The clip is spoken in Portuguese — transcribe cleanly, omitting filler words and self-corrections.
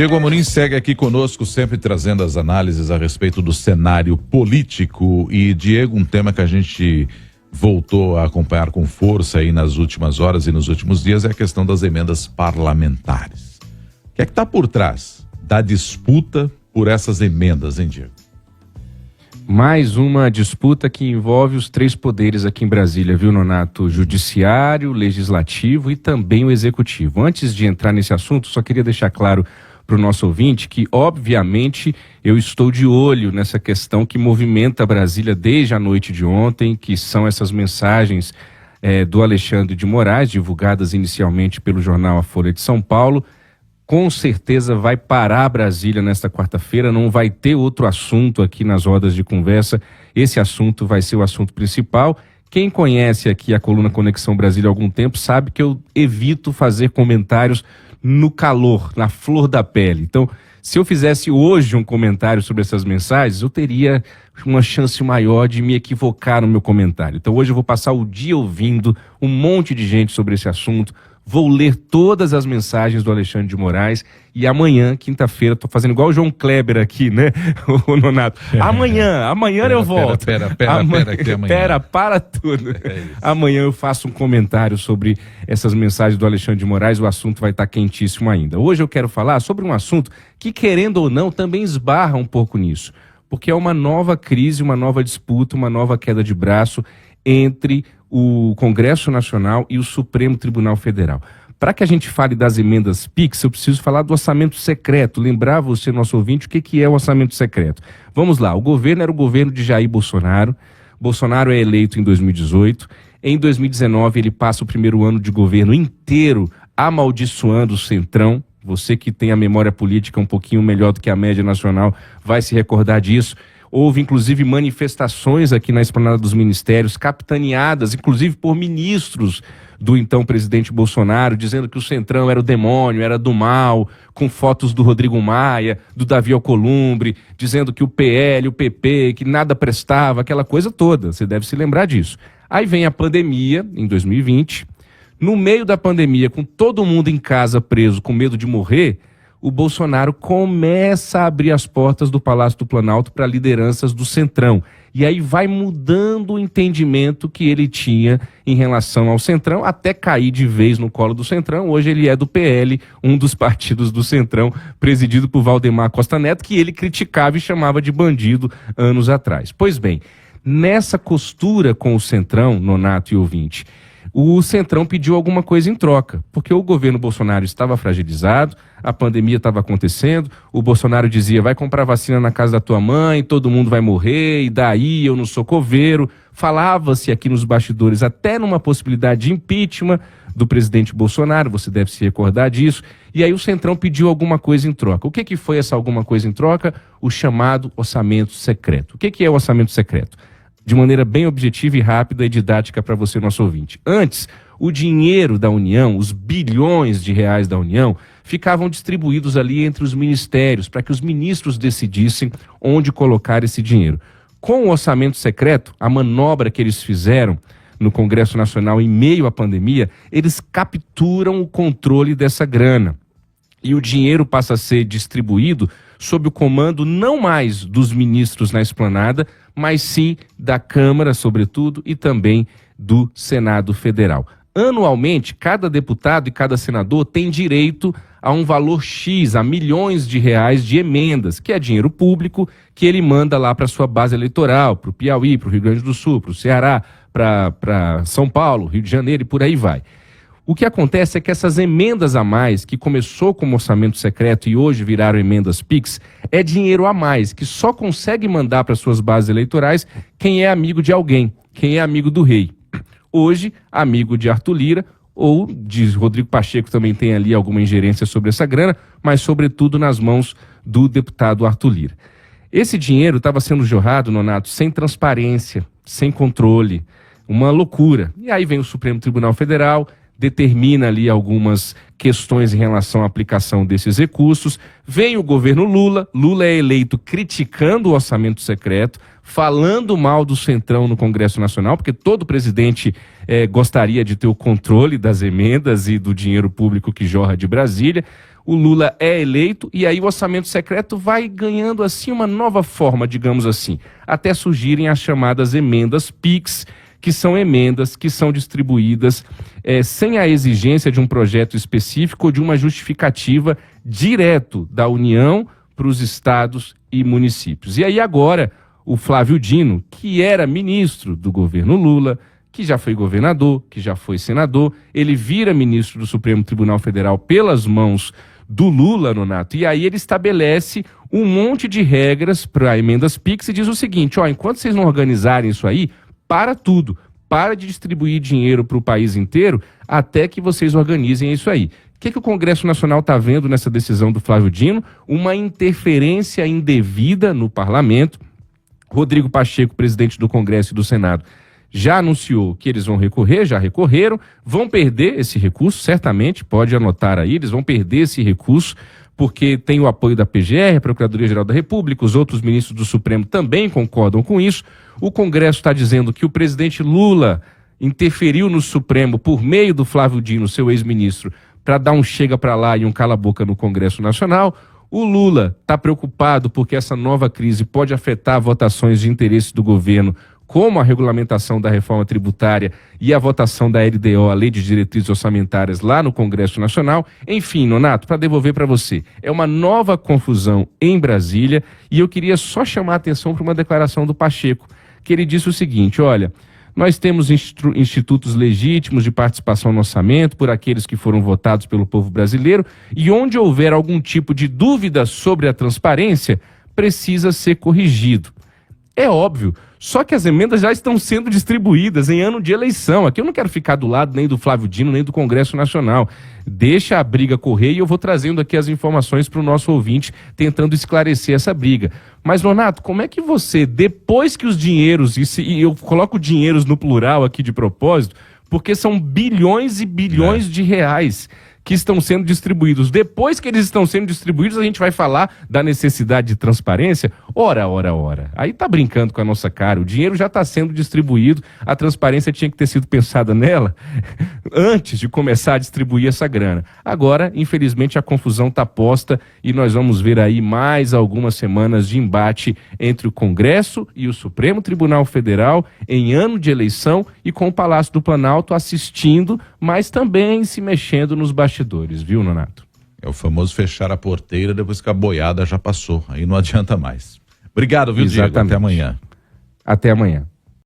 Diego Amorim segue aqui conosco, sempre trazendo as análises a respeito do cenário político. E, Diego, um tema que a gente voltou a acompanhar com força aí nas últimas horas e nos últimos dias é a questão das emendas parlamentares. O que é que está por trás da disputa por essas emendas, hein, Diego? Mais uma disputa que envolve os três poderes aqui em Brasília, viu, Nonato? Judiciário, Legislativo e também o Executivo. Antes de entrar nesse assunto, só queria deixar claro para o nosso ouvinte que, obviamente, eu estou de olho nessa questão que movimenta Brasília desde a noite de ontem, que são essas mensagens do Alexandre de Moraes, divulgadas inicialmente pelo jornal A Folha de São Paulo. Com certeza vai parar Brasília nesta quarta-feira, não vai ter outro assunto aqui nas rodas de conversa. Esse assunto vai ser o assunto principal. Quem conhece aqui a coluna Conexão Brasília há algum tempo sabe que eu evito fazer comentários no calor, na flor da pele. Então, se eu fizesse hoje um comentário sobre essas mensagens, eu teria uma chance maior de me equivocar no meu comentário. Então, hoje eu vou passar o dia ouvindo um monte de gente sobre esse assunto. Vou ler todas as mensagens do Alexandre de Moraes e amanhã, quinta-feira, tô fazendo igual o João Kleber aqui, né, o Nonato? Amanhã eu volto. Para tudo. Amanhã eu faço um comentário sobre essas mensagens do Alexandre de Moraes, o assunto vai estar quentíssimo ainda. Hoje eu quero falar sobre um assunto que, querendo ou não, também esbarra um pouco nisso, porque é uma nova crise, uma nova disputa, uma nova queda de braço entre o Congresso Nacional e o Supremo Tribunal Federal. Para que a gente fale das emendas PIX, eu preciso falar do orçamento secreto. Lembrar você, nosso ouvinte, o que é o orçamento secreto. Vamos lá, o governo era o governo de Jair Bolsonaro. Bolsonaro é eleito em 2018. Em 2019, ele passa o primeiro ano de governo inteiro amaldiçoando o Centrão. Você que tem a memória política um pouquinho melhor do que a média nacional vai se recordar disso. Houve, inclusive, manifestações aqui na Esplanada dos Ministérios, capitaneadas, inclusive, por ministros do então presidente Bolsonaro, dizendo que o Centrão era o demônio, era do mal, com fotos do Rodrigo Maia, do Davi Alcolumbre, dizendo que o PL, o PP, que nada prestava, aquela coisa toda. Você deve se lembrar disso. Aí vem a pandemia, em 2020. No meio da pandemia, com todo mundo em casa preso, com medo de morrer, o Bolsonaro começa a abrir as portas do Palácio do Planalto para lideranças do Centrão. E aí vai mudando o entendimento que ele tinha em relação ao Centrão, até cair de vez no colo do Centrão. Hoje ele é do PL, um dos partidos do Centrão, presidido por Valdemar Costa Neto, que ele criticava e chamava de bandido anos atrás. Pois bem, nessa costura com o Centrão, Nonato e ouvinte, o Centrão pediu alguma coisa em troca, porque o governo Bolsonaro estava fragilizado, a pandemia estava acontecendo, o Bolsonaro dizia, vai comprar vacina na casa da tua mãe, todo mundo vai morrer, e daí eu não sou coveiro. Falava-se aqui nos bastidores até numa possibilidade de impeachment do presidente Bolsonaro, você deve se recordar disso, e aí o Centrão pediu alguma coisa em troca. O que foi essa alguma coisa em troca? O chamado orçamento secreto. O que é o orçamento secreto? De maneira bem objetiva e rápida e didática para você, nosso ouvinte. Antes, o dinheiro da União, os bilhões de reais da União, ficavam distribuídos ali entre os ministérios, para que os ministros decidissem onde colocar esse dinheiro. Com o orçamento secreto, a manobra que eles fizeram no Congresso Nacional em meio à pandemia, eles capturam o controle dessa grana. E o dinheiro passa a ser distribuído sob o comando não mais dos ministros na esplanada, mas sim da Câmara, sobretudo, e também do Senado Federal. Anualmente, cada deputado e cada senador tem direito a um valor X, a milhões de reais de emendas, que é dinheiro público que ele manda lá para a sua base eleitoral, para o Piauí, para o Rio Grande do Sul, para o Ceará, para São Paulo, Rio de Janeiro e por aí vai. O que acontece é que essas emendas a mais, que começou como orçamento secreto e hoje viraram emendas PIX, é dinheiro a mais, que só consegue mandar para suas bases eleitorais quem é amigo de alguém, quem é amigo do rei. Hoje, amigo de Arthur Lira, ou de Rodrigo Pacheco também tem ali alguma ingerência sobre essa grana, mas sobretudo nas mãos do deputado Arthur Lira. Esse dinheiro estava sendo jorrado, Nonato, sem transparência, sem controle, uma loucura. E aí vem o Supremo Tribunal Federal, determina ali algumas questões em relação à aplicação desses recursos. Vem o governo Lula, Lula é eleito criticando o orçamento secreto, falando mal do Centrão no Congresso Nacional, porque todo presidente gostaria de ter o controle das emendas e do dinheiro público que jorra de Brasília. o Lula é eleito e aí o orçamento secreto vai ganhando assim uma nova forma, digamos assim, até surgirem as chamadas emendas PIX, que são emendas que são distribuídas sem a exigência de um projeto específico ou de uma justificativa direto da União para os estados e municípios. E aí agora o Flávio Dino, que era ministro do governo Lula, que já foi governador, que já foi senador, ele vira ministro do Supremo Tribunal Federal pelas mãos do Lula, Nonato, e aí ele estabelece um monte de regras para emendas PIX e diz o seguinte, enquanto vocês não organizarem isso aí, para tudo, para de distribuir dinheiro para o país inteiro até que vocês organizem isso aí. O que o Congresso Nacional está vendo nessa decisão do Flávio Dino? Uma interferência indevida no parlamento. Rodrigo Pacheco, presidente do Congresso e do Senado, já anunciou que eles vão recorrer, já recorreram, vão perder esse recurso, certamente, pode anotar aí, eles vão perder esse recurso, porque tem o apoio da PGR, a Procuradoria-Geral da República, os outros ministros do Supremo também concordam com isso. O Congresso está dizendo que o presidente Lula interferiu no Supremo por meio do Flávio Dino, seu ex-ministro, para dar um chega para lá e um cala-boca no Congresso Nacional. O Lula está preocupado porque essa nova crise pode afetar votações de interesse do governo, como a regulamentação da reforma tributária e a votação da LDO, a Lei de Diretrizes Orçamentárias, lá no Congresso Nacional. Enfim, Nonato, para devolver para você, é uma nova confusão em Brasília e eu queria só chamar a atenção para uma declaração do Pacheco, que ele disse o seguinte, olha, nós temos institutos legítimos de participação no orçamento por aqueles que foram votados pelo povo brasileiro e onde houver algum tipo de dúvida sobre a transparência, precisa ser corrigido. É óbvio, só que as emendas já estão sendo distribuídas em ano de eleição. Aqui eu não quero ficar do lado nem do Flávio Dino, nem do Congresso Nacional. Deixa a briga correr e eu vou trazendo aqui as informações para o nosso ouvinte, tentando esclarecer essa briga. Mas, Nonato, como é que você, depois que os dinheiros, e eu coloco dinheiros no plural aqui de propósito, porque são bilhões e bilhões de reais que estão sendo distribuídos. Depois que eles estão sendo distribuídos, a gente vai falar da necessidade de transparência? Ora. Aí tá brincando com a nossa cara. O dinheiro já está sendo distribuído, a transparência tinha que ter sido pensada nela antes de começar a distribuir essa grana. Agora, infelizmente, a confusão está posta e nós vamos ver aí mais algumas semanas de embate entre o Congresso e o Supremo Tribunal Federal em ano de eleição e com o Palácio do Planalto assistindo, mas também se mexendo nos bastidores, viu, Nonato? É o famoso fechar a porteira depois que a boiada já passou. Aí não adianta mais. Obrigado, viu, Diego? Até amanhã. Até amanhã.